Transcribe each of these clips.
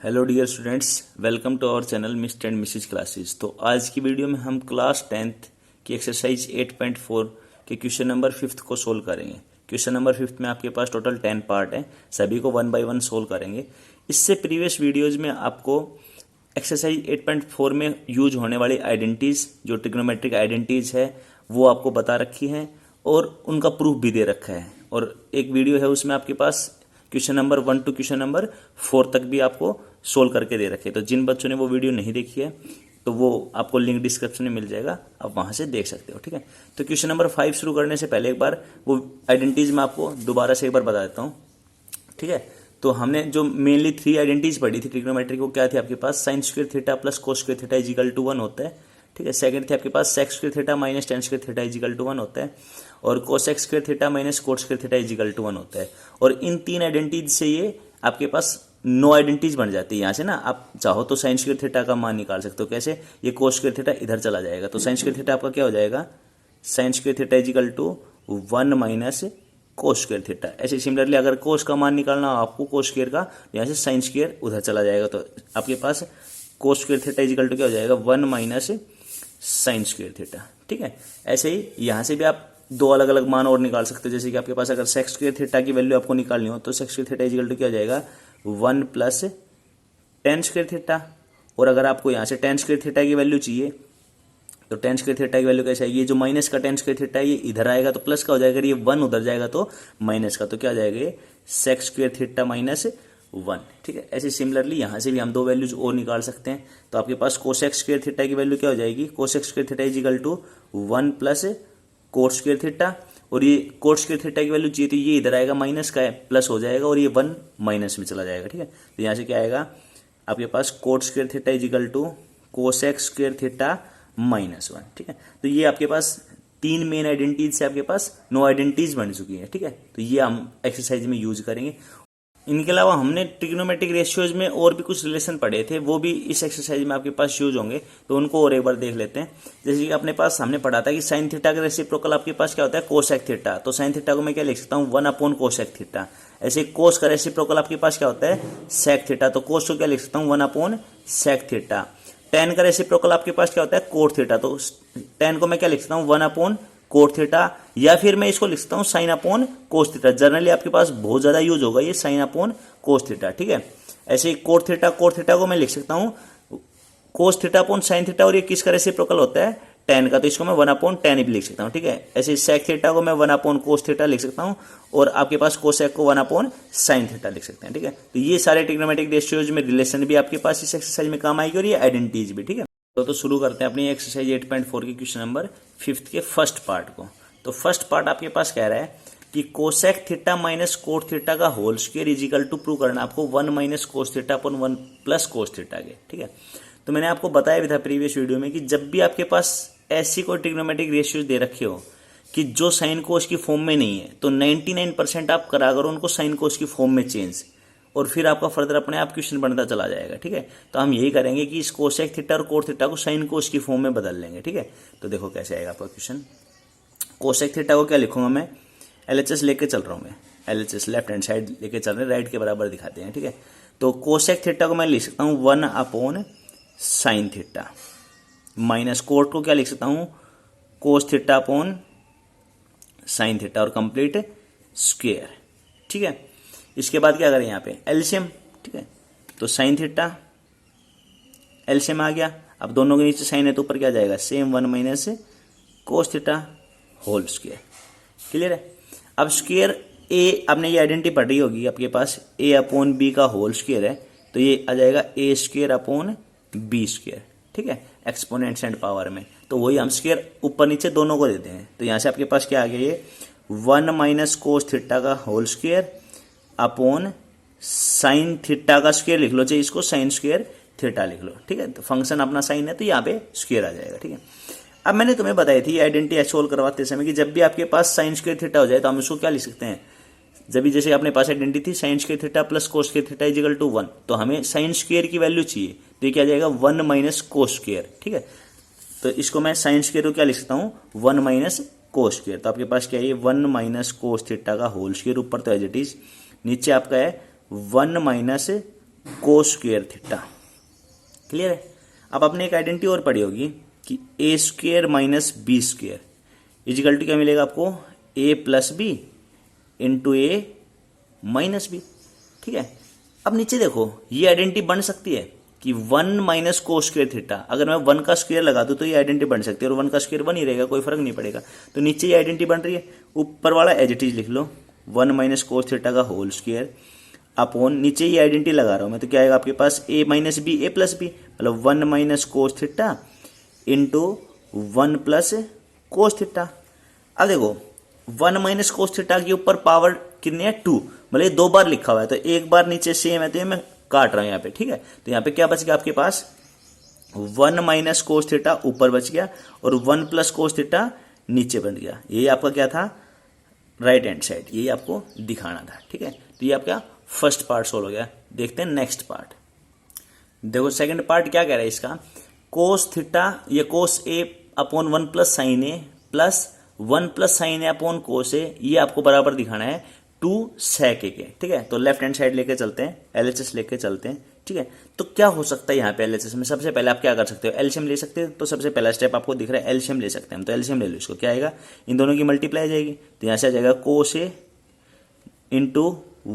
Hello dear students, welcome to our channel Mr and Mrs Classes. तो आज की video में हम क्लास 10th की एक्सरसाइज 8.4 के क्वेश्चन नंबर 5th को सोल्व करेंगे। क्वेश्चन नंबर 5th में आपके पास टोटल 10 पार्ट हैं, सभी को 1 बाय 1 सोल्व करेंगे। इससे प्रीवियस वीडियोज में आपको एक्सरसाइज 8.4 में यूज होने वाली आइडेंटिटीज, जो ट्रिग्नोमेट्रिक आइडेंटिटीज है, वो आपको बता रखी हैं और उनका प्रूफ भी दे रखा है। और एक वीडियो है उसमें आपके पास question number 1 to question number 4 तक भी आपको सोल्व करके दे रखे। तो जिन बच्चों ने वो वीडियो नहीं देखी है तो वो आपको लिंक डिस्क्रिप्शन में मिल जाएगा, आप वहां से देख सकते हो। ठीक है, तो क्वेश्चन नंबर 5 शुरू करने से पहले एक बार वो आइडेंटिटीज मैं आपको दोबारा से एक बार बता देता हूँ। ठीक है, तो हमने जो मेनली 3 आइडेंटिटीज पढ़ी थी ट्रिग्नोमेट्री को, क्या थी आपके पास sine square theta plus cos square theta is equal to 1 होता है। ठीक है, सेकंड थे आपके पास sec square theta minus tan square theta is equal to 1 होता है, और cosec square theta minus cot square theta is equal to 1 होता है। और इन 3 आइडेंटिटीज से ये आपके पास 9 आइडेंटिटीज बन जाती है। यहाँ से ना आप चाहो तो साइन स्क्वायर थीटा का मान निकाल सकते हो। कैसे? ये कोस स्क्वायर थीटा इधर चला जाएगा, तो साइन स्क्वायर थीटा आपका क्या हो जाएगा, sine square theta is equal to 1 minus cos square theta. ऐसे सिमिलरली अगर कोस का मान निकालना हो आपको कोस स्क्वायर का, यहाँ से साइन स्क्वायर उधर चला जाएगा, तो आपके पास cos square theta is equal to क्या हो जाएगा, 1 माइनस साइन स्क्वायर थीटा। ठीक है, ऐसे ही यहाँ से भी आप 2 अलग अलग मान और निकाल सकते हो। जैसे कि आपके पास अगर सेक स्क्वायर थीटा की वैल्यू आपको निकालनी हो तो sec square theta is equal to क्या हो जाएगा, 1 प्लस टेन स्क्वायर थीटा। और अगर आपको यहाँ से टेन स्क्वायर थीटा की वैल्यू चाहिए तो टेन स्क्वायर थीटा की वैल्यू कैसे आएगी, ये जो माइनस का टेन स्क्वायर थीटा है ये इधर आएगा तो प्लस का हो जाएगा, ये 1 उधर जाएगा तो माइनस का, तो क्या हो जाएगा ये सेक स्क्वायर थीटा माइनस 1। ठीक है, ऐसे सिमिलरली यहाँ से भी हम 2 वैल्यूज और निकाल सकते हैं। तो आपके पास कोसेक स्क्वायर थीटा की वैल्यू क्या हो जाएगी, cosec square theta is equal to 1 plus cot square theta, और ये कोट स्क्वायर थीटा की वैल्यू चाहिए तो ये इधर आएगा, माइनस का है प्लस हो जाएगा, और ये 1 माइनस में चला जाएगा। ठीक है, तो यहाँ से क्या आएगा आपके पास cot square theta is equal to cosec square theta minus 1। ठीक है, तो ये आपके पास 3 मेन आइडेंटिटीज से आपके पास 9 आइडेंटिटीज बन चुकी है। ठीक है, तो ये हम एक्सरसाइज में यूज करेंगे। इनके अलावा हमने ट्रिग्नोमेट्रिक रेशियोज में और भी कुछ रिलेशन पढ़े थे, वो भी इस एक्सरसाइज में आपके पास यूज होंगे, तो उनको और एक बार देख लेते हैं। जैसे कि अपने पास हमने पढ़ा था कि साइन थीटा का रेसिप्रोकल आपके पास क्या होता है, कोसेक थीटा। तो साइन थीटा को मैं क्या लिख सकता हूँ, 1 अपॉन कोसेक थीटा। ऐसे कोस का रेसिप्रोकल आपके पास क्या होता है, सेक थीटा। तो कोस को क्या लिख सकता हूँ, 1 अपॉन सेक थीटा। टेन का रेसिप्रोकल आपके पास क्या होता है, कोट थीटा। तो टेन को मैं क्या लिख सकता हूँ, 1 अपॉन कोट थीटा, या फिर मैं इसको लिख सकता हूँ sine upon cos theta. Generally आपके पास बहुत ज्यादा यूज होगा ये साइन अपॉन कोस थीटा। ठीक है, ऐसे ही कोट थीटा को मैं लिख सकता हूँ कोस थीटा अपॉन साइन थीटा, और ये किसका रेसिप्रोकल होता है, टेन का, तो इसको मैं 1 अपॉन टेन भी लिख सकता हूँ। ठीक है, ऐसे ही सेक थीटा को मैं 1 अपॉन कोस थीटा लिख सकता हूँ, और आपके पास कोसेक को 1 अपॉन साइन थीटा लिख सकते हैं। ठीक है, तो ये सारे ट्रिग्नोमेट्रिक रेशियोज में रिलेशन भी आपके पास इस एक्सरसाइज में काम आएगी, और ये आइडेंटिटीज भी। ठीक है, तो शुरू करते हैं अपनी एक्सरसाइज 8.4 के क्वेश्चन नंबर 5th के फर्स्ट पार्ट को। तो फर्स्ट पार्ट आपके पास कह रहा है कि cosec theta minus cot theta का whole square is equal to prove करना आपको 1 minus cos theta upon 1 plus cos theta के। ठीक है, तो मैंने आपको बताया भी था प्रीवियस वीडियो में कि जब भी आपके पास ऐसी कोई ट्रिग्नोमेट्रिक रेशियोज दे रखे हो कि जो साइन कोस की फॉर्म में नहीं है, तो 99% आप करा करो उनको साइन कोस की फॉर्म में चेंज, और फिर आपका फर्दर अपने आप क्वेश्चन बनता चला जाएगा। ठीक है, तो हम यही करेंगे कि इस कोसेक थीटा और कोट थीटा को साइन कोस की फॉर्म में बदल लेंगे। ठीक है, तो देखो कैसे आएगा आपका क्वेश्चन। कोसेक थीटा को क्या लिखूंगा मैं, एलएचएस लेके चल रहा हूं मैं, एलएचएस लेफ्ट हैंड साइड लेके चल रहे हैं, राइट के बराबर दिखाते हैं। ठीक है, तो कोसेक थीटा को मैं लिख सकता हूं 1 upon sine theta, minus coat को क्या लिख सकता हूं, कोस थीटा अपॉन साइन थीटा, और कंप्लीट स्क्वायर। ठीक है, इसके बाद क्या करें यहाँ पे एलसीएम। ठीक है, तो साइन थीटा एलसीएम आ गया, अब दोनों के नीचे साइन है तो ऊपर क्या जाएगा, same 1 minus cos theta whole square. Clear है? अब स्क्वायर ए, आपने ये आइडेंटिटी पढ़ी होगी आपके पास, ए अपॉन बी का होल स्क्वायर है, तो ये आ जाएगा ए स्क्वायर अपॉन बी स्क्वायर। ठीक है, एक्सपोनेंट्स एंड पावर में, तो वही हम स्क्वायर ऊपर नीचे दोनों को देते हैं। तो यहां से आपके पास क्या आ गया, ये 1 माइनस कोस थीटा का whole square upon sine theta का स्क्वायर लिख लो, चाहे इसको साइन स्क्वायर थीटा लिख लो। ठीक है, तो फंक्शन अपना साइन है तो यहाँ पे स्क्वायर आ जाएगा। ठीक है, अब मैंने तुम्हें बताई थी आइडेंटिटी सोल्व करवाते समय कि जब भी आपके पास साइन स्क्वायर थीटा हो जाए तो हम इसको क्या लिख सकते हैं, जब भी जैसे अपने पास आइडेंटिटी थी sine square theta plus cos square theta is equal to 1, तो हमें साइन स्क्वायर की वैल्यू चाहिए, तो ये क्या जाएगा 1 माइनस कोस स्क्वायर। ठीक है, तो इसको मैं साइन स्क्वायर को क्या लिख सकता हूँ, 1 माइनस कोस स्क्वायर। तो आपके पास क्या है, 1 माइनस कोस थीटा का होल स्क्वायर, ऊपर तो एज इट इज, नीचे आपका है 1 minus cos square theta. Clear है। अब आपने एक आइडेंटिटी और पढ़ी होगी कि a square minus B square equal to क्या मिलेगा आपको, a plus b into a minus b. ठीक है। अब नीचे देखो ये आइडेंटिटी बन सकती है कि 1 माइनस कोस स्क्वायर थीटा, अगर मैं 1 का स्क्वायर लगा दूं तो ये आइडेंटिटी बन सकती है, और 1 का स्क्वायर 1 ही रहेगा, कोई फर्क नहीं पड़ेगा। तो नीचे ये आइडेंटिटी बन रही है, ऊपर वाला एज इट इज लिख लो 1 माइनस कोस थीटा का होल स्क्वायर अपॉन नीचे ये आइडेंटिटी लगा रहा हूं मैं, तो क्या आएगा आपके पास ए minus B A plus B, मतलब 1 minus cos theta into 1 plus cos theta. अब देखो 1 माइनस कोस थीटा के ऊपर पावर कितनी है 2, मतलब ये 2 बार लिखा हुआ है, तो एक बार नीचे सेम है तो ये मैं काट रहा हूं यहाँ पे। ठीक है। तो यहाँ पे क्या बच गया आपके पास 1 माइनस कोस थीटा ऊपर बच गया और 1 प्लस कोस थीटा नीचे बन गया। यही आपका क्या था, राइट हैंड साइड, यही आपको दिखाना था। ठीक है। तो ये आपका फर्स्ट पार्ट सोल्व हो गया। देखते हैं नेक्स्ट पार्ट। देखो सेकंड पार्ट क्या कह रहा है इसका, कोस थीटा ये कोस ए upon 1 plus sine A plus 1 plus sine a upon कोस ए, ये आपको बराबर दिखाना है 2 sec ए के। ठीक है। तो लेफ्ट हैंड साइड लेके चलते हैं, एलएचएस लेके चलते हैं। ठीक है। तो क्या हो सकता है यहाँ पे एलएचएस में, सबसे पहले आप क्या कर सकते हो, एलसीएम ले सकते हो। तो सबसे पहला स्टेप आपको दिख रहा है एलसीएम ले सकते हैं हम, तो एलसीएम ले लो। इसको क्या आएगा, इन दोनों की मल्टीप्लाई आ जाएगी, तो यहाँ से आ जाएगा कोस a into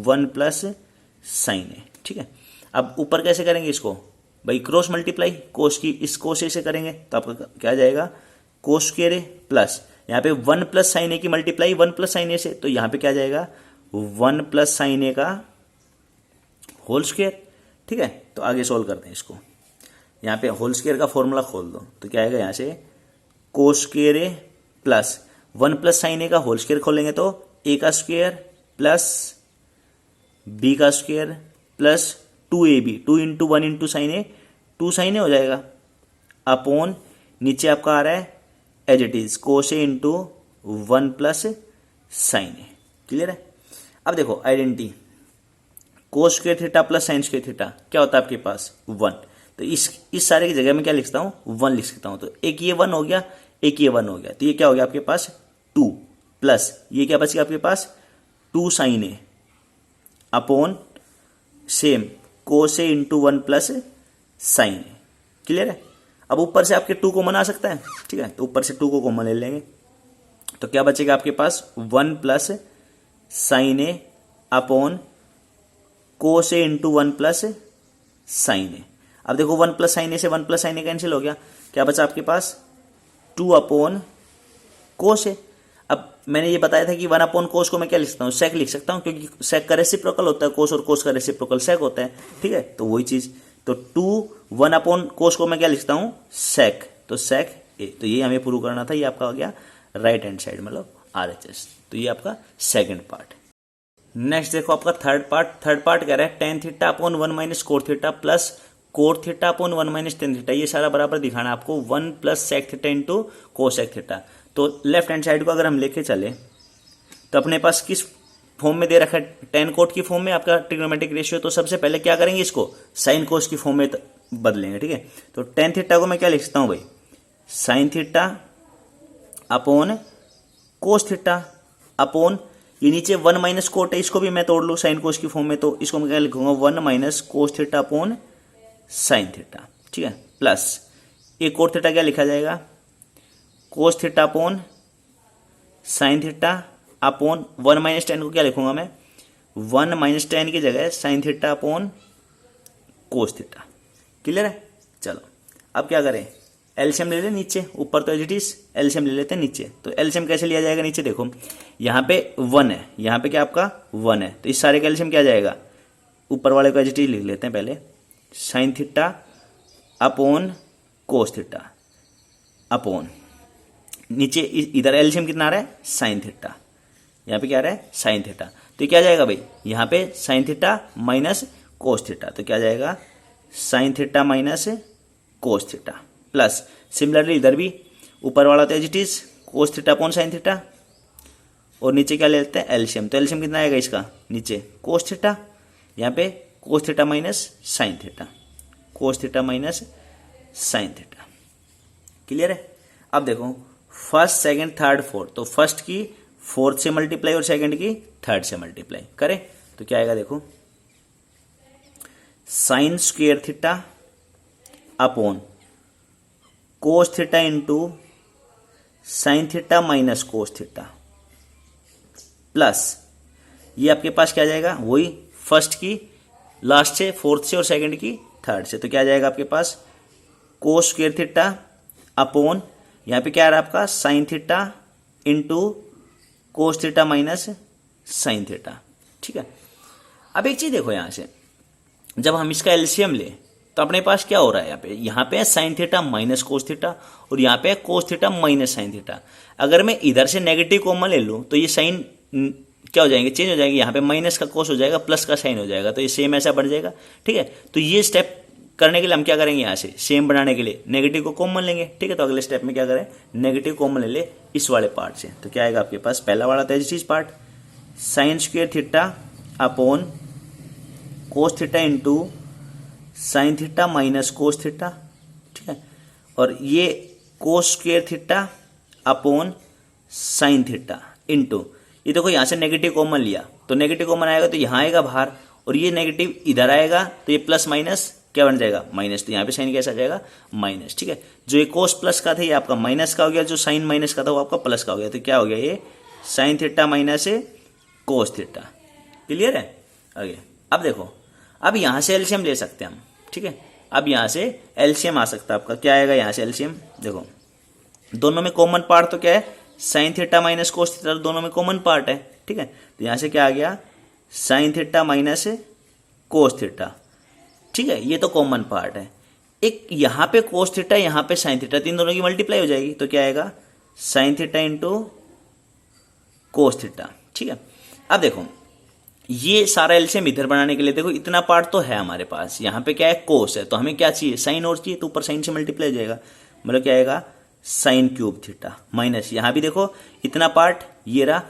1 plus sine a. ठीक है। अब ऊपर कैसे करेंगे इसको भाई, क्रॉस मल्टीप्लाई, कोस की इस कोस ए से करेंगे तो आपका क्या जाएगा कोस स्क्वायर ए प्लस यहाँ पे 1 प्लस साइन ए की मल्टीप्लाई 1 प्लस साइन ए से, तो यहाँ पे क्या जाएगा 1 प्लस साइन ए का होल स्क्वायर। ठीक है। तो आगे सोल्व करते हैं इसको, यहाँ पे होल स्क्वायर का फॉर्मूला खोल दो, तो क्या आएगा यहाँ से cos square A plus 1 plus sine a का होल स्क्वायर खोलेंगे तो ए का स्क्वायर प्लस बी का square plus 2ab, 2 into 1 into sine a 2 sine a हो जाएगा, अपॉन नीचे आपका आ रहा है as it is cos a into 1 plus sine a. Clear है। अब देखो identity cos square theta plus sine square theta क्या होता है आपके पास 1, तो इस सारे की जगह में क्या लिखता हूं 1 लिख सकता हूं, तो एक ये 1 हो गया, एक ये 1 हो गया, तो ये क्या हो गया आपके पास 2 प्लस ये क्या बच गया आपके पास 2 sine a upon same cos a into 1 plus sine a. Clear है। अब ऊपर से आपके 2 कॉमन आ सकता है। ठीक है। तो ऊपर से 2 को कॉमन ले लेंगे, तो क्या बचेगा आपके पास 1 plus sine a upon cos a into 1 plus sine ए। अब देखो 1 प्लस साइन ए से 1 प्लस साइन ए कैंसिल हो गया, क्या बचा आपके पास 2 अपॉन कोस ए। अब मैंने ये बताया था कि 1 अपॉन कोस को मैं क्या लिख सकता हूँ, सेक लिख सकता हूँ, क्योंकि सेक का रेसिप्रोकल होता है कोस और कोस का रेसिप्रोकल सेक होता है। ठीक है। तो वही चीज, तो 1 अपॉन कोस को मैं क्या लिखता हूँ सेक, तो सेक ए। तो ये हमें प्रूव करना था, ये आपका हो गया राइट हैंड साइड मतलब आरएचएस। तो ये आपका सेकंड पार्ट। नेक्स्ट देखो आपका थर्ड पार्ट कह रहा है tan theta upon 1 minus cot theta plus cot theta upon 1 minus tan theta, ये सारा बराबर दिखाना है आपको 1 plus sec theta into cosec theta. तो लेफ्ट हैंड साइड को अगर हम लेके चले तो अपने पास किस फॉर्म में दे रखा है, टेन कोट की फॉर्म में आपका ट्रिग्नोमेट्रिक रेशियो। तो सबसे पहले क्या करेंगे, इसको साइन कोस की फॉर्म में बदलेंगे। ठीक है। तो टेन थीटा को मैं क्या लिख सकता हूं भाई, sign theta upon cos theta upon ये नीचे 1 माइनस कोट है, इसको भी मैं तोड़ लूँ साइन कोस की फॉर्म में, तो इसको मैं क्या लिखूंगा 1 minus cos theta upon sine theta. ठीक है। प्लस ये कोट थीटा क्या लिखा जाएगा कोस theta upon sine theta upon 1 minus ten को क्या लिखूंगा मैं 1 माइनस टेन की जगह sign theta upon cos theta. Clear है। चलो अब क्या करें, एलसीएम ले ले नीचे, ऊपर तो एज इट इज, एलसीएम ले लेते हैं नीचे। तो एलसीएम कैसे लिया जाएगा, नीचे देखो यहाँ पे 1 है, यहाँ पे क्या आपका 1 है, तो इस सारे का एलसीएम क्या जाएगा, ऊपर वाले को एज इट इज लिख लेते हैं पहले, sign theta upon cos theta upon नीचे इधर एलसीएम कितना आ रहा है साइन थीटा, यहाँ पे क्या आ रहा है साइन थीटा। तो क्या जाएगा भाई, यहाँ पे sine theta minus cos theta, तो क्या जाएगा sine theta minus cos theta plus similarly इधर भी ऊपर वाला तो as it is cos theta upon sine theta और नीचे क्या ले लेते हैं एलसीएम। तो एलसीएम कितना आएगा इसका, नीचे कोस थीटा, यहाँ पे cos theta minus sine theta, cos theta minus sine theta. Clear है। अब देखो फर्स्ट सेकंड थर्ड फोर्थ, तो फर्स्ट की फोर्थ से मल्टीप्लाई और सेकंड की थर्ड से मल्टीप्लाई करें तो क्या आएगा, देखो sign square theta upon cos theta into sine theta minus cos theta plus ये आपके पास क्या जाएगा, वही फर्स्ट की लास्ट से, फोर्थ से और सेकंड की थर्ड से। तो क्या जाएगा आपके पास कोस स्क्वेयर थीटा अपॉन यहाँ पे क्या आ रहा है आपका sign theta into cos theta minus sine theta. ठीक है, अब एक चीज देखो, यहां से जब हम इसका एलसीएम ले तो अपने पास क्या हो रहा है, यहाँ पे है sign theta minus cos theta और यहाँ पे है cos theta minus sine theta. अगर मैं इधर से नेगेटिव कॉमन ले लूँ तो ये साइन क्या हो जाएंगे, चेंज हो जाएंगे, यहाँ पे माइनस का कोस हो जाएगा, प्लस का साइन हो जाएगा, तो ये सेम ऐसा बढ़ जाएगा। ठीक है, तो ये स्टेप करने के लिए हम क्या करेंगे, यहाँ से सेम बनाने के लिए नेगेटिव को कॉमन लेंगे। ठीक है, तो अगले स्टेप में क्या करें, नेगेटिव कॉमन ले ले इस वाले पार्ट से। तो क्या आएगा आपके पास, पहला वाला था चीज part sign square theta upon cos theta into sine theta minus cos theta. ठीक है, और ये कोस square theta upon sine theta into, ये देखो यहाँ से नेगेटिव कॉमन लिया तो नेगेटिव कॉमन आएगा तो यहाँ आएगा बाहर, और ये नेगेटिव इधर आएगा तो ये प्लस माइनस क्या बन जाएगा, माइनस। तो यहाँ पे साइन कैसा आ जाएगा, माइनस। ठीक है, जो ये कोस प्लस का था ये आपका माइनस का हो गया, जो साइन माइनस का था वो आपका प्लस का हो गया। तो क्या हो गया, ये sine theta minus cos theta. Clear है। आगे अब देखो, अब यहाँ से एलसीएम ले सकते हैं हम। ठीक है, अब यहाँ से एलसीएम आ सकता है आपका, क्या आएगा यहाँ से एलसीएम, देखो दोनों में कॉमन पार्ट तो क्या है, sign theta minus cos theta, दोनों में कॉमन पार्ट है। ठीक है, तो यहाँ से क्या आ गया, sign theta minus cos theta. ठीक है, ये तो कॉमन पार्ट है। एक यहाँ पे कोस थीटा, यहाँ पे साइन थीटा, तीन दोनों की मल्टीप्लाई हो जाएगी, तो क्या आएगा sign theta into cos theta. ठीक है, अब देखो ये सारा एलसीएम इधर बनाने के लिए देखो इतना पार्ट तो है हमारे पास, यहाँ पे क्या है कोस है, तो हमें क्या चाहिए, साइन और चाहिए, तो ऊपर साइन से मल्टीप्लाई हो जाएगा, मतलब क्या आएगा साइन क्यूब थीटा माइनस, यहाँ भी देखो इतना पार्ट ये रहा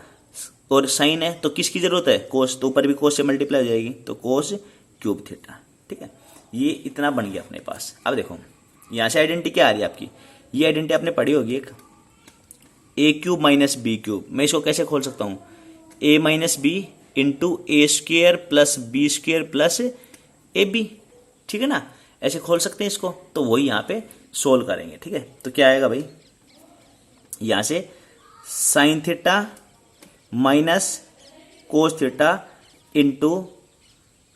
और साइन है, तो किसकी जरूरत है, कोस, तो ऊपर भी कोस से मल्टीप्लाई हो जाएगी, तो कोस क्यूब थीटा। ठीक है, ये इतना बन गया अपने पास। अब देखो यहाँ से आइडेंटिटी क्या आ रही है आपकी, ये आइडेंटिटी आपने पढ़ी होगी एक, a cube minus b cube. मैं इसको कैसे खोल सकता हूँ, a minus b into a square plus b square plus a b. ठीक है ना, ऐसे खोल सकते हैं इसको, तो वही यहाँ पे सोल्व करेंगे। ठीक है, तो क्या आएगा भाई, यहाँ से sign theta minus cos theta into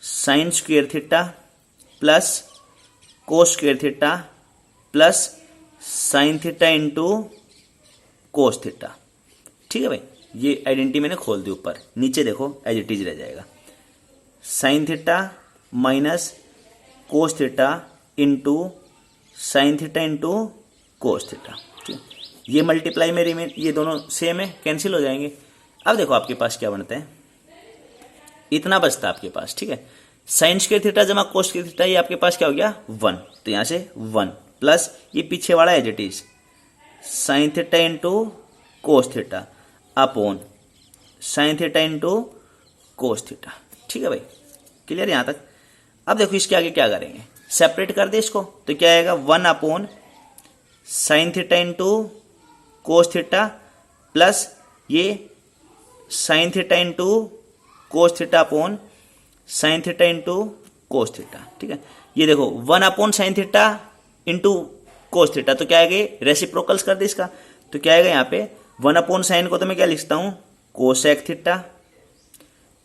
sine square theta plus cos square theta plus sign theta into cos theta. ठीक है भाई, ये आइडेंटिटी मैंने खोल दी ऊपर, नीचे देखो एज इट इज रह जाएगा, sine theta minus cos theta into sine theta into cos theta. ठीक, ये मल्टीप्लाई में रिमेन, ये दोनों सेम है, कैंसिल हो जाएंगे। अब देखो आपके पास क्या बनता है, इतना बचता है आपके पास। ठीक है, साइन स्क्वेयर थीटा जमा कोस स्क्वेयर थीटा, ये आपके पास क्या हो गया 1, तो यहां से 1 प्लस ये पीछे वाला as it is sine theta into cos theta upon sine theta into cos theta. ठीक है भाई, क्लियर यहां तक। अब देखो इसके आगे क्या करेंगे, सेपरेट कर दे इसको, तो क्या आएगा 1 upon sine theta into cos theta plus ये sine theta into cos theta upon sine theta into cos theta. ठीक है, ये देखो 1 upon sine theta into cos theta, तो क्या आएगा रेसिप्रोकल्स कर दे इसका, तो क्या आएगा यहाँ पे 1 अपॉन साइन को तो मैं क्या लिखता हूँ कोसेक थीटा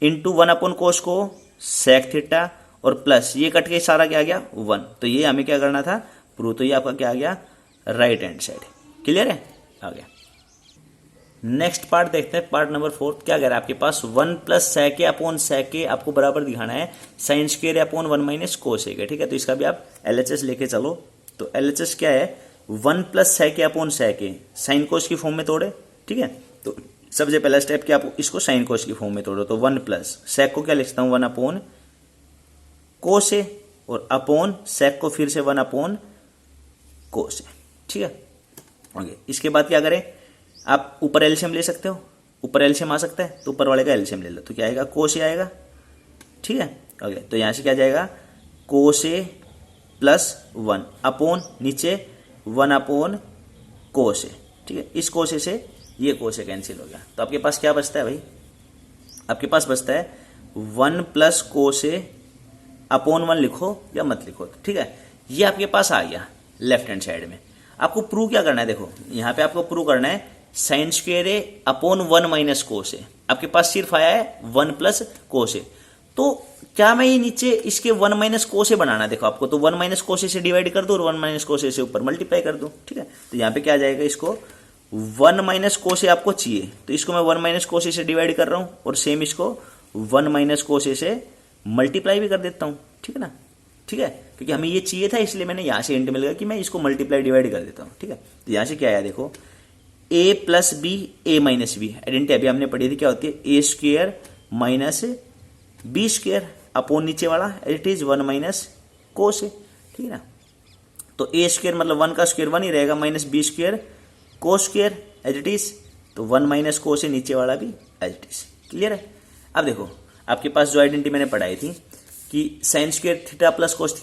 इंटू 1 अपॉन कोस को सेक थीटा और प्लस ये कट के सारा क्या आ गया 1, तो ये हमें क्या करना था प्रूव, तो ये आपका क्या आ गया राइट हैंड साइड। क्लियर है, आ गया। नेक्स्ट पार्ट देखते हैं, पार्ट नंबर 4। क्या कह रहा है आपके पास 1 प्लस सेक अपॉन सेक आपको बराबर दिखाना है sine square upon 1 minus cosec. ठीक है, तो इसका भी आप एलएचएस लेके चलो। तो एलएचएस क्या है, 1 plus sec upon sec, sine cos की फॉर्म में तोड़े। ठीक है, तो सबसे पहला स्टेप क्या, आप इसको साइन कोस की फॉर्म में तोड़ो, तो 1 प्लस सेक को क्या लिखता हूं 1 अपॉन कोस और अपॉन सेक को फिर से 1 अपॉन कोस। ठीक है, ओके। इसके बाद क्या करें, आप ऊपर एलसीएम ले सकते हो, ऊपर एलसीएम आ सकता है तो ऊपर वाले का एलसीएम ले लो, तो क्या आएगा कोस ए आएगा। ठीक है, ओके। तो यहां से क्या जाएगा कोस ए प्लस 1 अपॉन नीचे 1 अपॉन कोस ए। ठीक है, इस कोस ए से ये कोस ए कैंसिल हो गया, तो आपके पास क्या बचता है भाई, आपके पास बचता है 1 प्लस कोस ए अपॉन 1 लिखो या मत लिखो, ठीक है। ये आपके पास आ गया लेफ्ट हैंड साइड में। आपको प्रूव क्या करना है, देखो यहाँ पे आपको प्रूव करना है साइन स्क्वायर ए अपॉन 1 माइनस कोस ए। आपके पास सिर्फ आया है 1 प्लस कोस ए, तो क्या मैं ये नीचे इसके 1 माइनस कोस ए बनाना, देखो आपको तो 1 माइनस कोस ए से डिवाइड कर दो और 1 माइनस कोस ए से ऊपर मल्टीप्लाई कर दो, ठीक है। तो यहाँ पे क्या आ जाएगा, इसको 1 माइनस कोस ए आपको चाहिए तो इसको मैं 1 माइनस कोस ए से डिवाइड कर रहा हूँ और सेम इसको 1 माइनस कोस ए से मल्टीप्लाई भी कर देता हूँ, ठीक है ना, ठीक है। क्योंकि हमें ये चाहिए था इसलिए मैंने यहाँ से हिंट मिल गया कि मैं इसको मल्टीप्लाई डिवाइड कर देता हूँ, ठीक है। तो यहाँ से क्या आया, देखो a plus b a minus b, identity अभी हमने पढ़ी थी क्या होती है, a square minus B square upon नीचे वाला it is 1 minus cos a, ठीक है ना। तो ए स्क्वायर मतलब 1 का स्क्वायर 1 ही रहेगा, minus B square cos square as it is, तो 1 माइनस कोस ए नीचे वाला भी एज इट इज, क्लियर है। अब देखो आपके पास जो आइडेंटिटी मैंने पढ़ाई थी कि sine square theta plus cos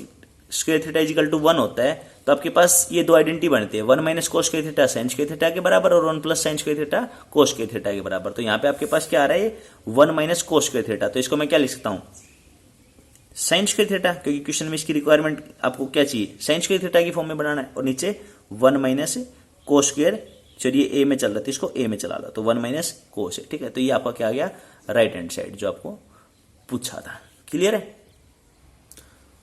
square theta is equal to 1 होता है, तो आपके पास ये दो आइडेंटिटी बनती है, 1 minus cos square theta sine square theta के बराबर और 1 plus sine square theta cos square theta के बराबर। तो यहाँ पे आपके पास क्या आ रहा है, 1 माइनस कोस स्क्वायर थीटा, तो इसको मैं क्या लिख सकता हूँ, साइन स्क्वायर थीटा, क्योंकि क्वेश्चन में इसकी रिक्वायरमेंट आपको क्या चाहिए, साइन स्क्वायर थीटा की फॉर्म में बनाना है, और नीचे 1 माइनस कोस स्क्वायर, चलिए ए में चल रहा था इसको ए में चला लो, तो 1 माइनस कोस है, ठीक है। तो ये आपका क्या आ गया, राइट हैंड साइड जो आपको पूछा था, क्लियर है।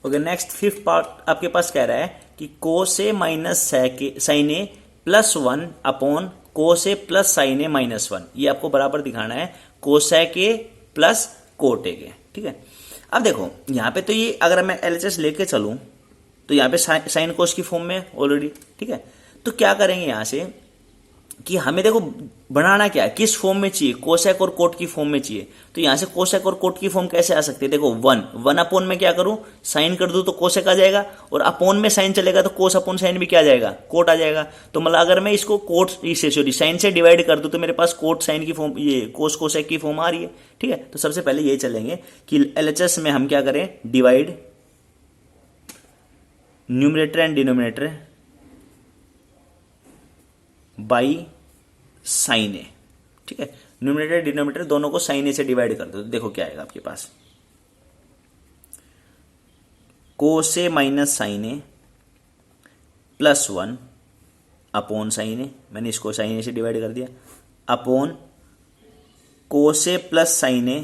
ओके, नेक्स्ट फिफ्थ पार्ट आपके पास कह रहा है कि कोस ए minus sine A plus 1 upon cos A plus sine a minus 1, ये आपको बराबर दिखाना है कोसेक ए प्लस कोटेक ए, ठीक है। अब देखो यहाँ पे तो ये अगर मैं एलएचएस लेके चलूं तो यहाँ पे साइन कोस की फॉर्म में ऑलरेडी, ठीक है। तो क्या करेंगे यहाँ से कि हमें देखो बनाना क्या है, किस फॉर्म में चाहिए, कोसेक और कोट की फॉर्म में चाहिए। तो यहां से कोसेक और कोट की फॉर्म कैसे आ सकती है, देखो 1 अपॉन में क्या करूं, साइन कर दूं तो कोसेक आ जाएगा, और अपॉन में साइन चलेगा तो कोस अपॉन साइन भी क्या आ जाएगा, कोट आ जाएगा। तो मतलब अगर मैं इसको कोट से सॉरी साइन से डिवाइड कर दूं तो मेरे पास कोट साइन की फॉर्म, ये कोस कोसेक की फॉर्म आ रही है, ठीक है। तो सबसे पहले यही चलेंगे कि एलएचएस में हम क्या करें, divide numerator and denominator by sine a, ठीक है। न्यूमरेटर डिनोमिनेटर दोनों को साइन ए से डिवाइड कर दो, तो देखो क्या आएगा आपके पास, कोस ए minus sine A plus 1 upon sine ए, मैंने इसको साइन ए से डिवाइड कर दिया, upon cos A plus sine ए,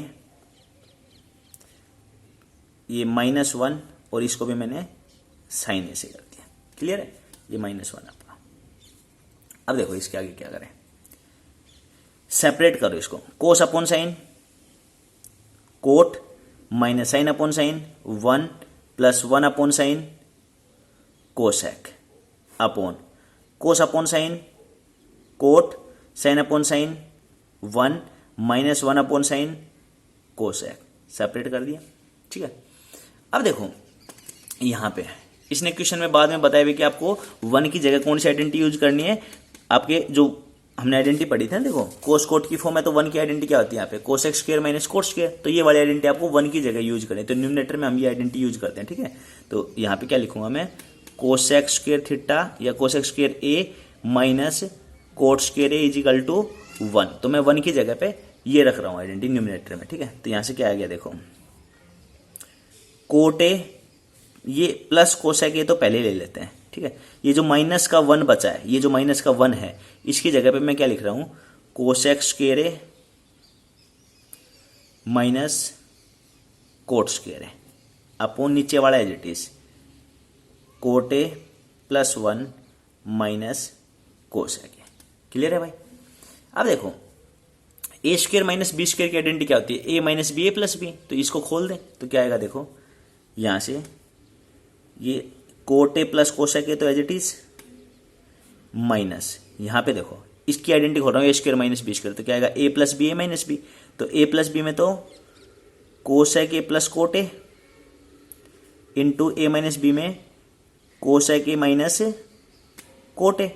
ये -1 और इसको भी मैंने साइन ए से कर दिया, क्लियर है। ये -1 आपका। अब देखो इसके आगे क्या करें, सेपरेट करो इसको, cos upon sine cot minus sine upon sine 1 plus 1 upon sine cosec upon cos upon sine cot sine upon sine 1 minus 1 upon sine cosec, separate कर दिया, ठीक है। अब देखो यहां पे इसने क्वेश्चन में बाद में बताया भी कि आपको 1 की जगह कौन सी आइडेंटिटी यूज करनी है, आपके जो हमने आइडेंटिटी पढ़ी थी ना, देखो कोस कोट की फॉर्म है तो 1 की आइडेंटिटी क्या होती है यहाँ पे, cosec square minus cot square, तो ये वाली आइडेंटिटी आपको 1 की जगह यूज करें, तो न्यूमरेटर में हम ये आइडेंटिटी यूज करते हैं, ठीक है। तो यहाँ पे क्या लिखूंगा मैं, कोसेक स्क्वायर थीटा या cosec square A minus cot square A is equal to 1, तो मैं 1 की जगह पे ये रख रहा हूँ आइडेंटिटी न्यूमरेटर में, ठीक है। तो यहाँ से क्या आ गया, देखो कोट ए, ये प्लस कोसेक ए तो पहले ले लेते हैं, ठीक है। ये जो माइनस का 1 बचा है, ये जो माइनस का 1 है, इसकी जगह पे मैं क्या लिख रहा हूं, cosec square A minus cot square A upon नीचे वाला as it is cot A plus 1 minus cosec A, clear है भाई। अब देखो A square minus B square की आइडेंटिटी क्या होती है, A minus B A plus B, तो इसको खोल दें तो क्या आएगा, देखो यहां से ये कोट ए प्लस कोसेक ए तो एज इट इज माइनस, यहां पे देखो इसकी आइडेंटिटी खोल रहा हूं, a square minus B square, तो क्या आएगा a plus b a minus b, तो ए प्लस बी में तो cosec a plus cot a into a minus b में cosec a minus cot a,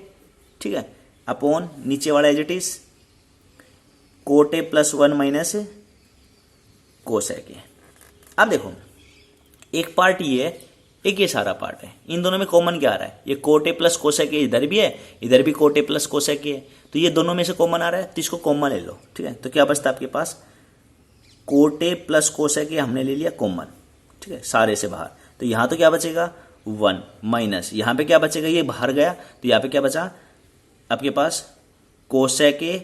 ठीक है, अपॉन नीचे वाला as it is cot A plus 1 minus cosec ए। अब देखो एक पार्ट ये है, एक ये सारा पार्ट है, इन दोनों में कॉमन क्या आ रहा है, ये कोट ए प्लस कोसेक ए इधर भी है, इधर भी कोट ए प्लस कोसेक ए है, तो ये दोनों में से कॉमन आ रहा है, तो इसको कॉमन ले लो, ठीक है। तो क्या बचता है आपके पास, cot A plus cosec a हमने ले लिया कॉमन, ठीक है, सारे से बाहर। तो यहाँ तो क्या बचेगा 1 माइनस यहाँ पे क्या बचेगा, ये बाहर गया तो यहाँ पे क्या बचा आपके पास कोसेक ए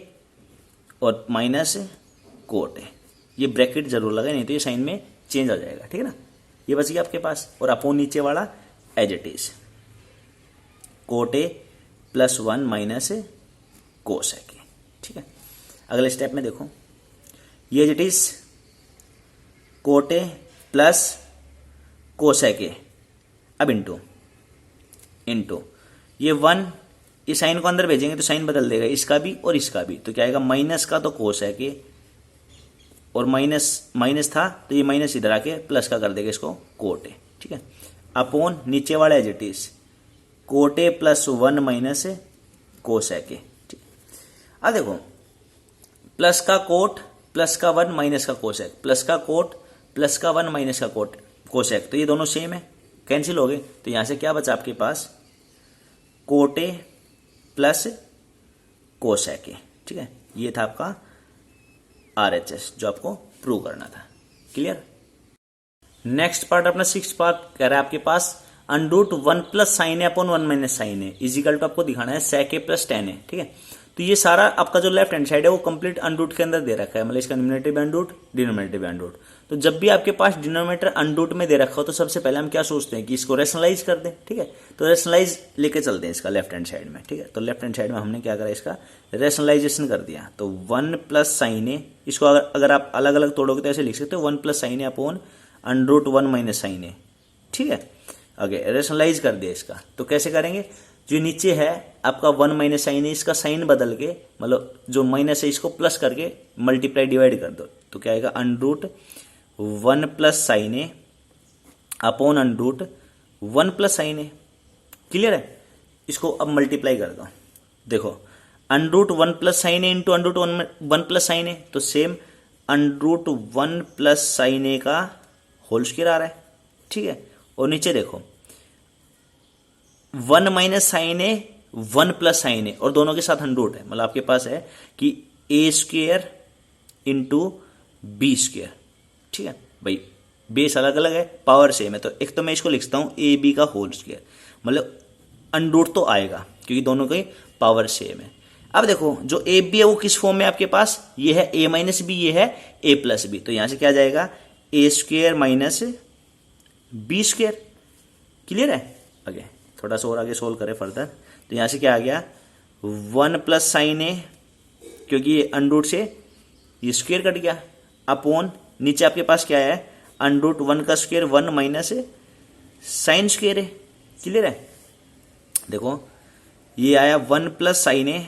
और माइनस कोट ए। ये ब्रैकेट जरूर लगाए, नहीं तो ये साइन में चेंज हो जाएगा, ठीक है ना। ये बच गया आपके पास, और अपोन नीचे वाला as it is cot A plus 1 minus cosec ए, ठीक है। अगले स्टेप में देखो, ये as it is cot A plus cosec ए, अब इंटू ये 1, ये साइन को अंदर भेजेंगे तो साइन बदल देगा इसका भी और इसका भी, तो क्या आएगा माइनस का तो कोसेक ए, और माइनस था तो ये माइनस इधर आके प्लस का कर देगा इसको कोट ए, ठीक है। अपॉन नीचे वाला as it is cot A plus 1 minus cosec ए, ठीक। अब देखो प्लस का कोट प्लस का 1 माइनस का कोसेक, प्लस का कोट प्लस का 1 माइनस का कोसेक, तो ये दोनों सेम है, कैंसिल हो गए। तो यहां से क्या बचा आपके पास कोट ए प्लस कोसेक ए, ठीक है। ये था आपका RHS जो आपको प्रूव करना था, क्लियर। नेक्स्ट पार्ट अपना 6th पार्ट कह रहा है आपके पास under root 1 plus sine a upon 1 minus sine a is equal to आपको दिखाना है सेक ए प्लस टेन ए, ठीक है। तो ये सारा आपका जो लेफ्ट हैंड साइड है वो कंप्लीट अंडरूट के अंदर दे रखा है, मतलब इसका न्यूमरेटर भी अंडरूट डिनोमिनेटर भी अंडरूट। तो जब भी आपके पास डिनोमिनेटर अंडरूट में दे रखा हो तो सबसे पहले हम क्या सोचते हैं कि इसको रेशनलाइज कर दें, ठीक है। तो रेशनलाइज लेके चलते हैं इसका लेफ्ट हैंड साइड में, ठीक है। तो लेफ्ट हैंड साइड में हमने क्या करा, इसका रेशनलाइजेशन कर दिया। तो 1 प्लस साइन ए, इसको अगर आप अलग अलग तोड़ोगे तो ऐसे लिख सकते हो 1 plus sine a upon under root 1 minus sine a, ठीक है। आगे रेशनलाइज कर दिया इसका, तो कैसे करेंगे, जो नीचे है आपका 1 माइनस साइन है, इसका साइन बदल के मतलब जो माइनस है इसको प्लस करके मल्टीप्लाई डिवाइड कर दो, तो क्या आएगा under root 1 plus sine a upon under root 1 plus sine a, clear है। इसको अब मल्टीप्लाई कर दो, देखो अंडरूट 1 प्लस साइन ए इंटू अंडरूट 1 प्लस साइन ए, तो same under root 1 plus sine a का होल स्क्वायर आ रहा है, ठीक है। और नीचे देखो 1 माइनस साइन ए 1 प्लस साइन ए, और दोनों के साथ अंडरूट है, मतलब आपके पास है कि ए स्क्वेयर इंटू बी स्क्वेयर, ठीक है भाई। बेस अलग अलग है, पावर सेम है, तो एक तो मैं इसको लिखता हूं ए बी का होल स्क्वेयर, मतलब अंडरूट तो आएगा क्योंकि दोनों की पावर सेम है। अब देखो जो ए बी है वो किस फॉर्म में आपके पास, ये है ए माइनस बी, ये है ए प्लस बी, तो यहां से क्या आ जाएगा a square minus b square, clear है। आगे थोड़ा सा और आगे सोल्व करें फर्दर, तो यहां से क्या आ गया 1 प्लस साइन ए, क्योंकि ये अंडरूट से ये स्क्वेयर कट गया, अपॉन नीचे आपके पास क्या है अंडरूट 1 का स्क्वेयर 1 माइनस साइन स्क्वेयर है, क्लियर है। देखो ये आया 1 plus sine a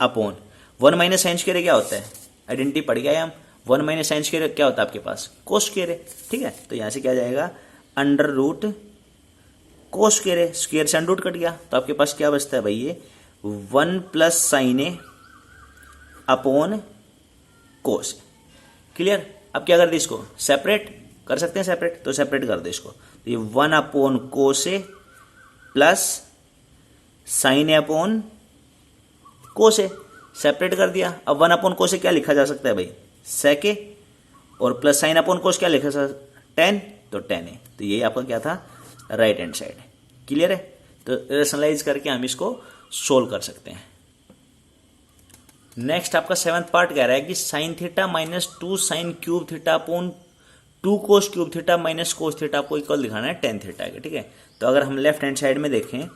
upon 1 minus sine square क्या होता है, आइडेंटिटी पढ़ गया हम। 1 माइनस साइन स्क्वेयर क्या होता है आपके पास कोस स्क्वेयर है, ठीक है। तो यहां से क्या जाएगा अंडर रूट कोस स्क्वेयर है, स्क्वेयर से अंडर रूट कट गया, तो आपके पास क्या बचता है भाई ये 1 plus sine a upon cos, clear. अब क्या कर दे, इसको सेपरेट कर सकते हैं, सेपरेट तो सेपरेट कर दे इसको, तो ये 1 upon cos A plus sine a upon cos A, separate कर दिया। अब 1 अपॉन कोस ए क्या लिखा जा सकता है भाई सेक ए, और प्लस साइन अपॉन कोस क्या लिखा जा सकता है 10, तो 10 है। तो ये आपका क्या था राइट हैंड साइड, क्लियर है। तो रेशनलाइज करके हम इसको सोल्व कर सकते हैं। नेक्स्ट आपका 7th पार्ट कह रहा है कि sign theta minus 2 sine cube theta upon 2 cos cube theta minus cos theta को इक्वल दिखाना है टेन थीटा के, ठीक है। तो अगर हम लेफ्ट हैंड साइड में देखें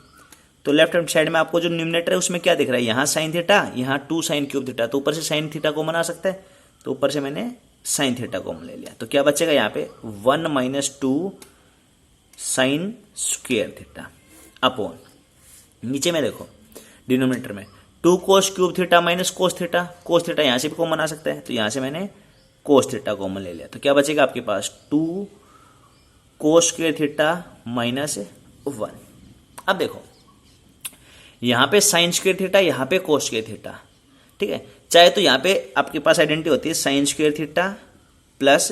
तो लेफ्ट हैंड साइड में आपको जो न्यूमरेटर है उसमें क्या दिख रहा है, यहाँ साइन थीटा, यहाँ 2 साइन क्यूब थीटा, तो ऊपर से साइन थीटा कॉमन आ सकता है, तो ऊपर से मैंने साइन थीटा कॉमन ले लिया, तो क्या बचेगा यहाँ पे 1 minus 2 sign square theta upon नीचे में देखो डिनोमिनेटर में 2 cos cube theta minus cos theta, cos theta यहाँ से भी कॉमन आ सकता है, तो यहाँ से मैंने कोस थीटा कॉमन ले लिया, तो क्या बचेगा आपके पास 2 कोस स्क्वेयर थीटा माइनस 1। अब देखो यहाँ पे साइन स्क्वेयर थीटा, यहाँ पे कोस स्क्वेयर थीटा, ठीक है। चाहे तो यहाँ पे आपके पास आइडेंटिटी होती है sine square theta plus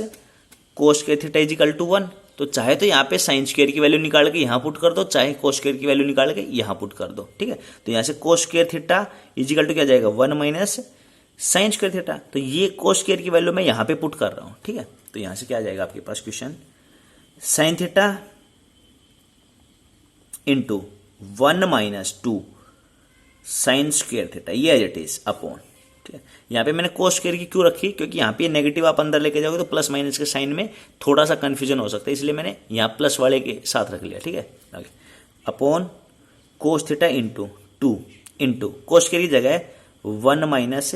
cos square theta is equal to 1, तो चाहे तो यहाँ पे साइन स्क्वेयर की वैल्यू निकाल के यहाँ पुट कर दो, चाहे कोस स्क्वेयर की वैल्यू निकाल के यहाँ पुट कर दो, ठीक है। तो यहाँ से cos square theta is equal to क्या जाएगा 1 माइनस साइन स्क्वेयर थीटा, तो ये कोस स्क्वेयर की वैल्यू मैं यहाँ पे पुट कर रहा हूँ, ठीक है। तो यहाँ से क्या आ जाएगा आपके पास question sine theta into 1 minus 2 sine square theta, ये एज इट इज अपॉन, ठीक है। यहाँ पे मैंने कोस स्क्वायर की क्यों रखी, क्योंकि यहाँ पे नेगेटिव आप अंदर लेके जाओगे तो प्लस माइनस के साइन में थोड़ा सा कंफ्यूजन हो सकता है, इसलिए मैंने यहाँ प्लस वाले के साथ रख लिया, ठीक है। आगे upon cos theta into 2 into cos square की जगह 1 minus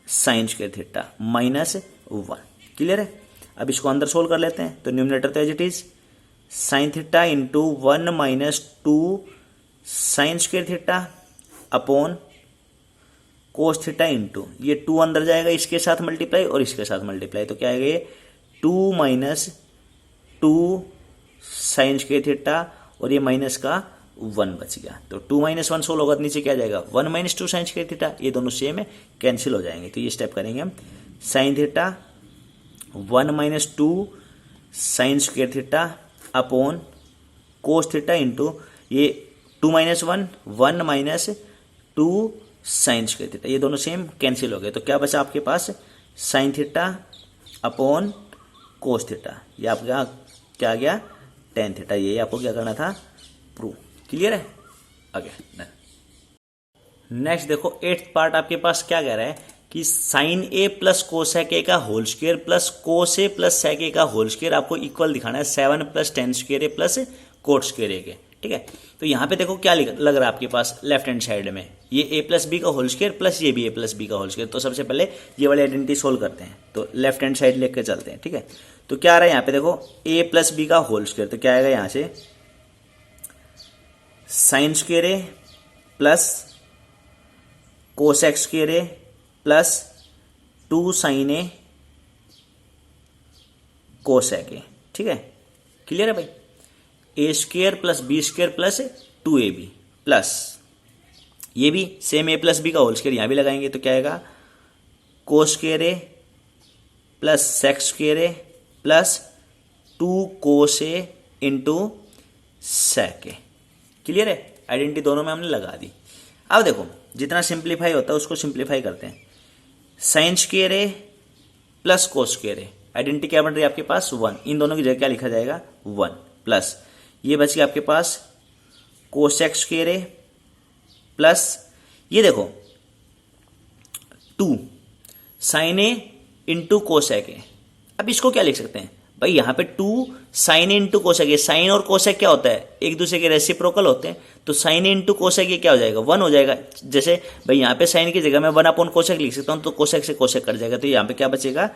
sign square theta minus 1, clear है। अब इसको अंदर सोल्व कर लेते हैं, तो न्यूमरेटर तो as it is sine theta into 1 minus 2 sine square theta upon cos theta into ये 2 अंदर जाएगा इसके साथ मल्टीप्लाई और इसके साथ मल्टीप्लाई, तो क्या आएगा ये 2 माइनस 2 साइन स्क्वायर थीटा और ये माइनस का 1 बच गया, तो 2 माइनस 1 सोल्व होगा तो नीचे क्या जाएगा 1 माइनस 2 साइन स्क्वायर थीटा, ये दोनों सेम है कैंसिल हो जाएंगे। तो ये स्टेप करेंगे हम, sine theta 1 minus 2 sine square theta upon cos theta into ये 2 minus 1 1 minus 2 sine square theta, ये दोनों सेम कैंसिल हो गए, तो क्या बचा आपके पास sine theta upon cos theta, ये आपका क्या आ गया टेन थीटा, ये आपको क्या करना था प्रूव, क्लियर है। आगे नेक्स्ट देखो 8th पार्ट आपके पास क्या कह रहा है कि sine A plus cosec A का whole square plus cos A plus sec A का होल स्क्वायर आपको इक्वल दिखाना है 7 plus tan square A plus cot square A के, ठीक है। तो यहाँ पे देखो क्या लग रहा है आपके पास लेफ्ट हैंड साइड में, ये ए प्लस बी का होल स्क्वायर प्लस ये भी ए प्लस बी का होल स्क्वायर, तो सबसे पहले ये वाली आइडेंटिटी सोल्व करते हैं, तो लेफ्ट हैंड साइड लेके चलते हैं, ठीक है। तो क्या आ रहा है यहाँ पे देखो ए प्लस बी का होल स्क्वायर, तो क्या आएगा यहाँ से sine square A plus cosec square A plus 2 sine a cosec ए, ठीक है, क्लियर है भाई। A square plus b square plus 2ab plus ये भी सेम ए प्लस बी का होल स्क्वायर यहां भी लगाएंगे, तो क्या आएगा cos square A plus sec square A plus 2 cos a into sec A, clear है। आइडेंटिटी दोनों में हमने लगा दी। अब देखो जितना सिंप्लीफाई होता है उसको सिंप्लीफाई करते हैं, साइन स्क्वायर ए प्लस कोस स्क्वायर ए, आइडेंटिटी क्या बन रही है आपके पास 1, इन दोनों की जगह क्या लिखा जाएगा 1 प्लस ये बच गया आपके पास कोसेक स्क्वायर ए प्लस ये देखो 2 साइन ए इंटू कोसेक ए। अब इसको क्या लिख सकते हैं भाई, यहां पे 2 sine A into cosec A, sine और कोसेक क्या होता है एक दूसरे के रेसिप्रोकल होते हैं, तो साइन ए इंटू कोसेक ये क्या हो जाएगा 1 हो जाएगा। जैसे भाई यहाँ पे साइन की जगह मैं 1 अपॉन कोसेक लिख सकता हूं, तो कोसेक से कोसेक कट जाएगा, तो यहाँ पे क्या बचेगा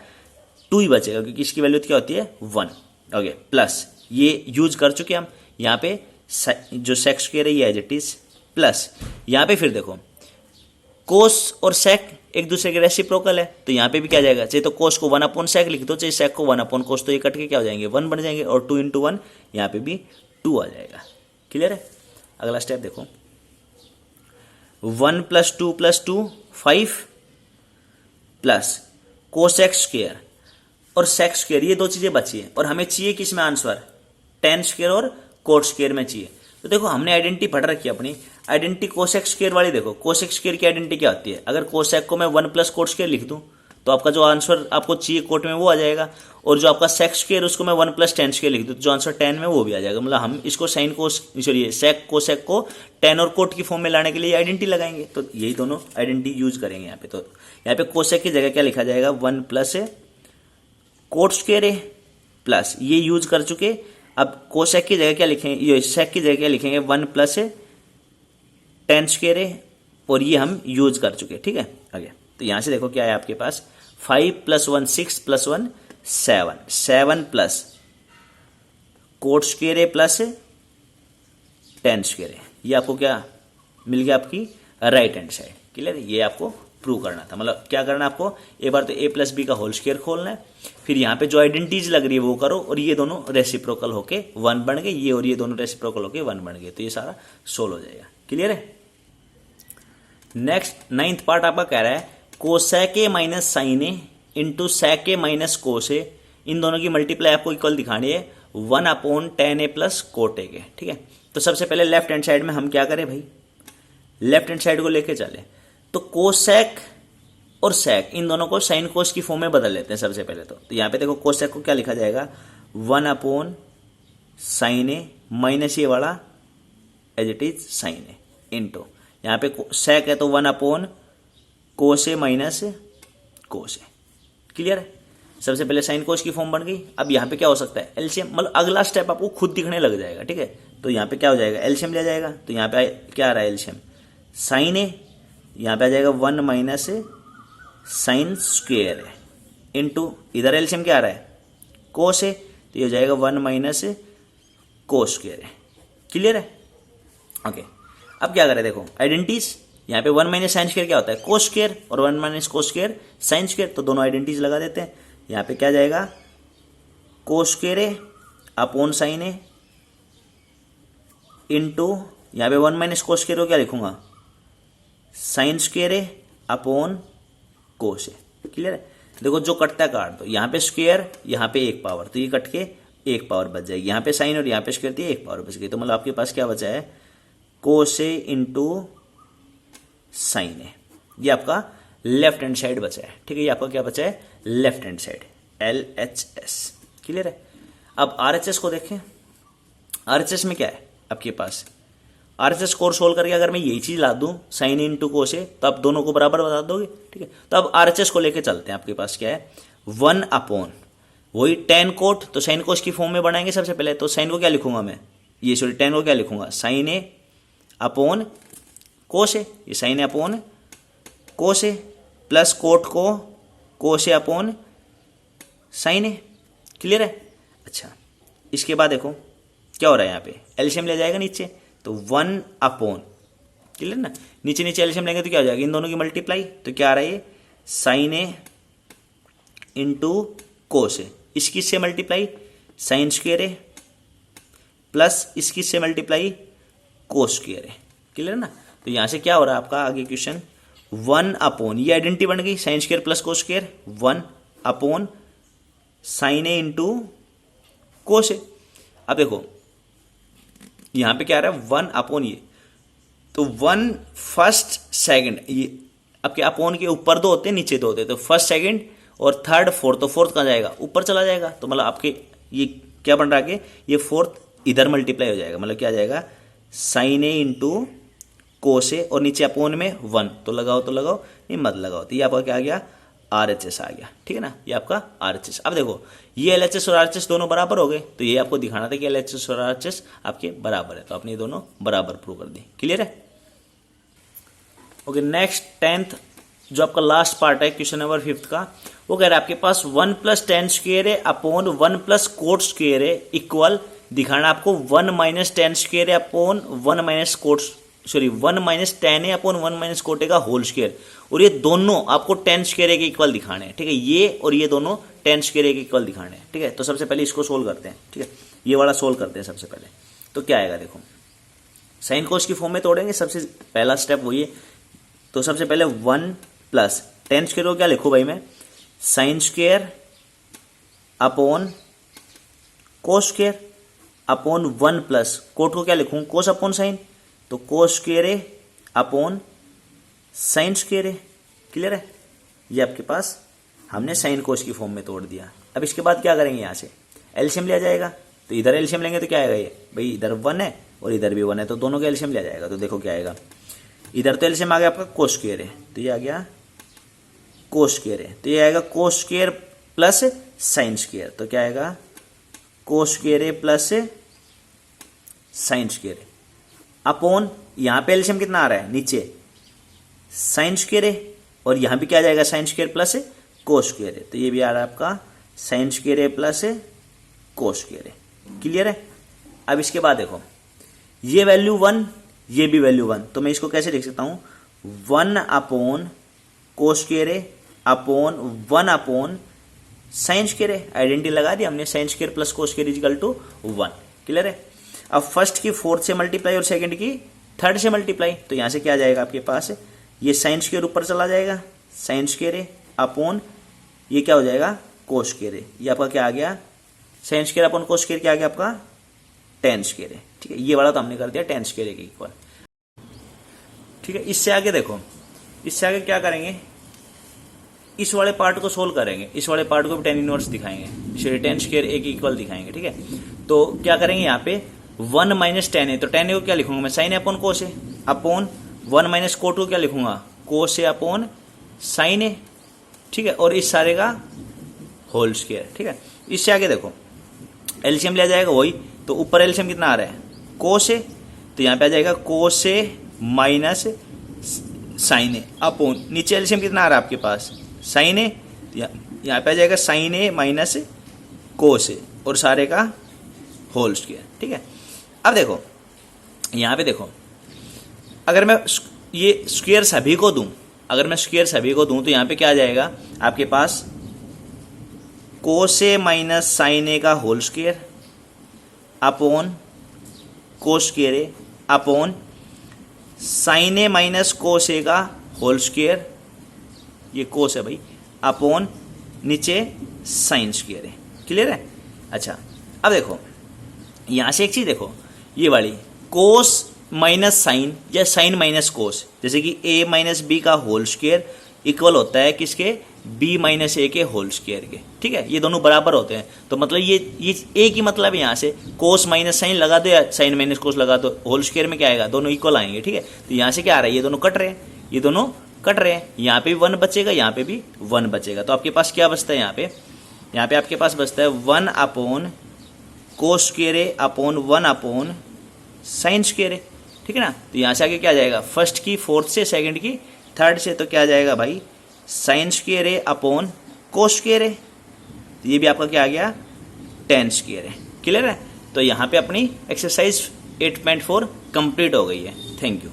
2 ही बचेगा, क्योंकि इसकी वैल्यू क्या होती है 1, ओके। प्लस ये यूज कर चुके हम यहाँ पे जो सेक स्क्वायर है ये एज इट इज, प्लस यहाँ पे फिर देखो कोस और सेक एक दूसरे के रेसिप्रोकल है, तो यहाँ पे भी क्या जाएगा, चाहे तो कोस को 1 अपॉन सेक लिख दो, चाहे सेक को 1 अपॉन कोस, तो ये कट के क्या हो जाएंगे 1 बन जाएंगे, और 2 इंटू 1 यहाँ पे भी 2 आ जाएगा, क्लियर है। अगला स्टेप देखो 1 plus 2 plus 2 5 plus cosec square और सेक स्क्वायर, ये दो चीजें बची है, और हमें चाहिए किस में आंसर टेन स्क्वायर और कोट स्क्वायर में चाहिए। तो देखो हमने आइडेंटिटी पढ़ रखी है अपनी, आइडेंटिटी कोसेक स्क्वायर वाली देखो, कोसेक स्क्वायर की आइडेंटिटी क्या होती है, अगर कोसेक को मैं 1 प्लस कोट स्क्वायर लिख दूं तो आपका जो आंसर आपको चाहिए कोट में वो आ जाएगा, और जो आपका सेक स्क्वायर उसको मैं 1 प्लस टेन स्क्वायर लिख दूं तो जो आंसर 10 में वो भी आ जाएगा। मतलब हम इसको sine cos sorry sec cosec को 10 और कोट की फॉर्म में लाने के लिए आइडेंटिटी लगाएंगे, तो यही दोनों आइडेंटिटी यूज करेंगे यहाँ पे। तो यहाँ पे कोसेक की जगह क्या लिखा जाएगा 1 प्लस कोट स्क्वायर है प्लस ये यूज कर चुके, अब कोसेक की जगह क्या लिखेंगे, ये सेक की जगह क्या लिखेंगे 1 प्लस टेन स्क्वायर है, और ये हम यूज कर चुके, ठीक है। आगे तो यहां से देखो क्या है आपके पास 5 plus 1 6 plus 1 7 7 plus cot square है प्लस टेन स्क्वायर है, ये आपको क्या मिल गया आपकी राइट हैंड साइड, क्लियर है। ये आपको प्रूव करना था, मतलब क्या करना है आपको, एक बार तो ए प्लस बी का होल स्क्वायर खोलना है, फिर यहाँ पे जो आइडेंटिटीज लग रही है वो करो, और ये दोनों रेसिप्रोकल होके 1 बन गए, ये और ये दोनों रेसिप्रोकल होके 1 बन गए, तो ये सारा सोल्व हो जाएगा, क्लियर है। नेक्स्ट 9th पार्ट आपका कह रहा है cosec a minus sine A into sec a minus cos a, इन दोनों की मल्टीप्लाई आपको इक्वल दिखानी है 1 upon tan a plus cot a के, ठीक है। तो सबसे पहले लेफ्ट हैंड साइड में हम क्या करें भाई, लेफ्ट हैंड साइड को लेके चले, तो कोसेक और सेक इन दोनों को साइन कोस की फॉर्म में बदल लेते हैं सबसे पहले। तो यहाँ पे देखो कोसेक को क्या लिखा जाएगा 1 अपॉन साइन ए माइनस ये वाला as it is sine A into यहाँ पे सेक है तो 1 कोस ए माइनस कोस ए। क्लियर है? सबसे पहले साइन कोस की फॉर्म बन गई। अब यहाँ पे क्या हो सकता है एलसीएम, मतलब अगला स्टेप आपको खुद दिखने लग जाएगा। ठीक है, तो यहाँ पे क्या हो जाएगा एलसीएम लिया जाएगा। तो यहाँ पे क्या आ रहा है एलसीएम, साइन ए यहाँ पे आ जाएगा 1 माइनस साइन स्क्वेयर है इंटू इधर एलसीएम क्या आ रहा है कोस ए, तो ये हो जाएगा 1 माइनस कोस स्क्वेयर है। क्लियर है? ओके, अब क्या करें देखो आइडेंटिटीज। यहाँ पे 1 माइनस साइन स्क्वेयर क्या होता है कोस स्क्वेयर और 1 minus cos square sine square, तो दोनों आइडेंटिटीज लगा देते हैं। यहाँ पे क्या जाएगा कोस स्क्वेयर है अपॉन साइन ए इंटू यहाँ पे 1 माइनस कोस स्क्वेयर को क्या लिखूंगा साइन स्क्वेयर है अपॉन कोस है। क्लियर है? देखो जो कटता है काट दो, यहाँ पे स्क्वेयर यहाँ पे एक पावर, तो ये कट के एक पावर बच जाएगी। यहाँ पे साइन और यहाँ पे स्क्वेयर थी एक पावर बच गई, तो मतलब आपके पास क्या बचा है कोस ए इंटू साइन ए। ये आपका लेफ्ट हैंड साइड बचा है। ठीक है, ये आपका क्या बचा है left hand side LHS। Clear है? अब RHS को देखें। RHS में क्या है आपके पास, RHS को सोल्व करके अगर मैं यही चीज ला दूं साइन इंटू कोस ए, तो आप दोनों को बराबर बता दोगे। ठीक है, तो अब RHS को लेके चलते हैं। आपके पास क्या है 1 अपॉन वही टेन कोट, तो साइन कोस की फॉर्म में बनाएंगे सबसे पहले। तो साइन को क्या लिखूंगा मैं, ये सॉरी टेन को क्या लिखूंगा साइन ए अपॉन कोस ए, ये sign a upon cos A plus coat को कोस ए अपॉन साइन ए। क्लियर है? अच्छा, इसके बाद देखो क्या हो रहा है यहाँ पे एलसीएम ले जाएगा नीचे, तो 1 अपॉन, क्लियर ना, नीचे नीचे एलसीएम लेंगे तो क्या हो जाएगा इन दोनों की मल्टीप्लाई, तो क्या आ रहा है ये साइन ए इंटू कोस ए, इसकी से मल्टीप्लाई साइन स्क्वेयर ए प्लस इसकी से मल्टीप्लाई कोस स्क्वेयर ए। क्लियर ना? तो यहां से क्या हो रहा है आपका आगे क्वेश्चन 1 अपॉन, ये आइडेंटिटी बन गई sine square plus cos square, 1 upon sine A into cos a. अब देखो यहां पे क्या आ रहा है 1 अपॉन ये, तो 1 फर्स्ट सेकंड, ये आपके अपॉन के ऊपर 2 होते हैं नीचे 2 होते हैं, तो फर्स्ट सेकंड और थर्ड फोर्थ, तो फोर्थ कहाँ जाएगा ऊपर चला जाएगा, तो मतलब आपके ये क्या बन रहा है कि ये फोर्थ इधर मल्टीप्लाई हो जाएगा, मतलब क्या आ जाएगा साइन ए इंटू कोस ए और नीचे अपॉन में 1, तो लगाओ नहीं मत लगाओ, तो ये आपका क्या आ गया RHS आ गया। ठीक है ना, ये आपका RHS। अब देखो ये LHS और RHS दोनों बराबर हो गए, तो ये आपको दिखाना था कि LHS और RHS आपके बराबर है, तो आपने ये दोनों बराबर प्रूव कर दी। क्लियर है? ओके, नेक्स्ट 10th जो आपका लास्ट पार्ट है क्वेश्चन नंबर 5 का, वो कह रहा है आपके पास 1 प्लस टेन स्क्वेयर है अपॉन 1 प्लस कोट स्क्वेयर है इक्वल, दिखाना आपको 1 माइनस टेन स्क्वेयर है upon 1 minus cot, sorry 1 minus ten है अपॉन 1 माइनस कोटे का होल स्क्वेयर, और ये दोनों आपको टेन स्क्वेयर के इक्वल दिखाने हैं। ठीक है, ये और ये दोनों टेन स्क्वेयर के इक्वल दिखाने हैं। ठीक है, तो सबसे पहले इसको सोल्व करते हैं। ठीक है, ये वाला सोल्व करते हैं सबसे पहले, तो क्या आएगा देखो साइन कोस की फॉर्म में तोड़ेंगे, सबसे पहला स्टेप वही है। तो सबसे पहले 1 प्लस टेन स्क्वेयर को क्या लिखूं भाई मैं sine square upon cos square upon 1 plus coat को क्या लिखूं कोस अपॉन साइन, तो कोस स्क्वेयर है अपॉन साइन स्क्वेयर है। क्लियर है? ये आपके पास हमने साइन कोस की फॉर्म में तोड़ दिया। अब इसके बाद क्या करेंगे, यहां से एलसीएम लिया जाएगा, तो इधर एलसीएम लेंगे तो क्या आएगा ये भाई इधर 1 है और इधर भी 1 है, तो दोनों का एलसीएम लिया जाएगा। तो देखो क्या आएगा, इधर तो एलसीएम आ गया आपका कोस स्क्वेयर है, तो ये आ गया कोस स्क्वेयर है, तो ये आएगा cos square plus sine square, तो क्या आएगा कोस स्क्वेयर है प्लस साइन स्क्वेयर है अपॉन, यहां पे एलसीएम कितना आ रहा है नीचे साइन स्क्वेयर है, और यहां भी क्या आ जाएगा sign square plus cos square है, तो ये भी आ रहा है आपका साइन स्क्वेयर है प्लस कोस स्क्वेयर है। क्लियर है? अब इसके बाद देखो ये वैल्यू 1, ये भी वैल्यू 1, तो मैं इसको कैसे लिख सकता हूं 1 अपॉन कोस स्क्वेयर है अपॉन 1 अपॉन साइन स्क्वेयर है। आइडेंटिटी लगा दी हमने, sine square plus cos square equal to 1। Clear है? अब फर्स्ट की फोर्थ से मल्टीप्लाई और सेकंड की थर्ड से मल्टीप्लाई, तो यहां से क्या आ जाएगा आपके पास ये साइन स्क्वेयर ऊपर चला जाएगा, साइन स्क्वेयर है अपॉन ये क्या हो जाएगा कोस स्क्वेयर है, ये आपका क्या आ गया sine square upon cos square क्या आ गया आपका टेन स्क्वेयर है। ठीक है, ये वाला तो हमने कर दिया टेन स्क्वेयर के इक्वल। ठीक है, इससे आगे देखो, इससे आगे क्या करेंगे, इस वाले पार्ट को सोल्व करेंगे, इस वाले पार्ट को भी टेन इनवर्स दिखाएंगे, टेन स्क्वेयर एक इक्वल दिखाएंगे। ठीक है, तो क्या करेंगे यहाँ पे 1 माइनस टेन है, तो टेन को क्या लिखूंगा मैं, sign a upon cos A, upon 1 minus cot को क्या लिखूंगा, कोस ए अपॉन साइन ए, ठीक है, और इस सारे का होल स्क्वायर, ठीक है। इससे आगे देखो एलसीएम लिया जाएगा वही, तो ऊपर एलसीएम कितना आ रहा है, कोस ए, तो यहाँ पे आ जाएगा कोस ए माइनस साइन ए अपॉन, नीचे एलसीएम कितना आ रहा है आपके पास, साइन ए, यहाँ पे आ जाएगा साइन ए माइनस कोस ए और सारे का होल स्क्वायर, ठीक है। अब देखो यहाँ पे देखो, अगर मैं ये स्क्वायर सभी को दूं, अगर मैं स्क्वायर सभी को दूं तो यहाँ पे क्या आ जाएगा आपके पास, कोस ए माइनस साइन ए का whole square upon cos square A upon sine a minus cos a का होल स्क्वायर, ये कोस है भाई, अपॉन नीचे साइन स्क्वायर है। क्लियर है। अच्छा अब देखो यहाँ से एक चीज देखो, ये वाली कोस माइनस साइन या साइन माइनस कोस, जैसे कि a माइनस बी का होल स्क्वायर इक्वल होता है किसके, b माइनस ए के होल स्क्वायर के, ठीक है, ये दोनों बराबर होते हैं। तो मतलब ये एक ही मतलब है, यहाँ से कोस माइनस साइन लगा दो या साइन माइनस कोस लगा दो, होल स्क्वायर में क्या आएगा, दोनों इक्वल आएंगे, ठीक है। तो यहाँ से क्या आ रहा है, ये दोनों कट रहे हैं, ये दोनों कट रहे हैं, यहाँ पे भी 1 बचेगा, यहाँ पे भी 1 बचेगा, तो आपके पास क्या बचता है, यहाँ पे आपके पास बचता है 1 अपॉन कोस स्क्वायर ए अपॉन 1 अपॉन साइन स्क्वायर ए, ठीक है ना। तो यहाँ से आगे क्या आ जाएगा, फर्स्ट की फोर्थ से, सेकंड की थर्ड से, तो क्या आ जाएगा भाई, साइन स्क्वायर ए अपॉन कोस स्क्वायर ए, तो ये भी आपका क्या आ गया, टेन स्क्वायर है। क्लियर है। तो यहाँ पे अपनी एक्सरसाइज 8.4 कंप्लीट हो गई है। Thank you.